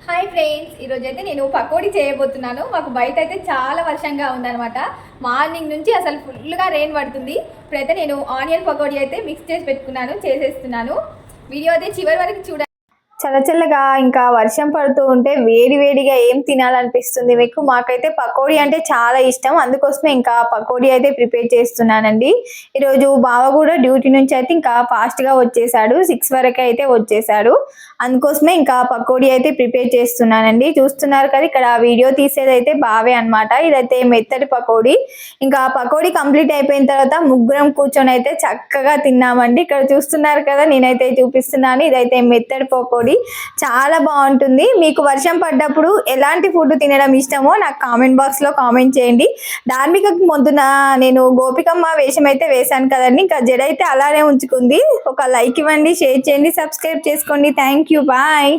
Hi friends, ఈరోజు అయితే నేను పకోడీ చేయబోతున్నాను. మాకు బయట అయితే చాలా వర్షంగా ఉందన్నమాట. మార్నింగ్ నుంచి అసలు ఫుల్గా రెయిన్ పడుతుంది. ఇప్పుడైతే నేను ఆనియన్ పకోడీ అయితే మిక్స్ చేసి పెట్టుకున్నాను, చేసేస్తున్నాను. వీడియో అయితే చివరి వరకు చూడండి. చల్లచల్లగా ఇంకా వర్షం పడుతూ ఉంటే వేడి వేడిగా ఏం తినాలనిపిస్తుంది మీకు. మాకైతే పకోడీ అంటే చాలా ఇష్టం, అందుకోసమే ఇంకా పకోడీ అయితే ప్రిపేర్ చేస్తున్నానండి. ఈరోజు బావ కూడా డ్యూటీ నుంచి అయితే ఇంకా ఫాస్ట్గా వచ్చేసాడు, 6 వరకు అయితే వచ్చేసాడు. అందుకోసమే ఇంకా పకోడీ అయితే ప్రిపేర్ చేస్తున్నానండి. చూస్తున్నారు కదా, ఇక్కడ వీడియో తీసేది అయితే బావే అనమాట. ఇదైతే మెత్తటి పకోడీ. ఇంకా పకోడీ కంప్లీట్ అయిపోయిన తర్వాత ముగ్గురం కూర్చొని అయితే చక్కగా తిన్నామండి. ఇక్కడ చూస్తున్నారు కదా, నేనైతే చూపిస్తున్నాను. ఇదైతే మెత్తటి పకోడీ, చాలా బాగుంటుంది. మీకు వర్షం పడ్డప్పుడు ఎలాంటి ఫుడ్ తినడం ఇష్టమో నాకు కామెంట్ బాక్స్ లో కామెంట్ చేయండి. ధార్మికకు మొదన నేను గోపికమ్మ వేషం అయితే వేశాను కదండి, ఇంకా జడ అయితే అలానే ఉంచుకుంది. ఒక లైక్ ఇవ్వండి, షేర్ చేయండి, సబ్స్క్రైబ్ చేసుకోండి. Thank you, bye.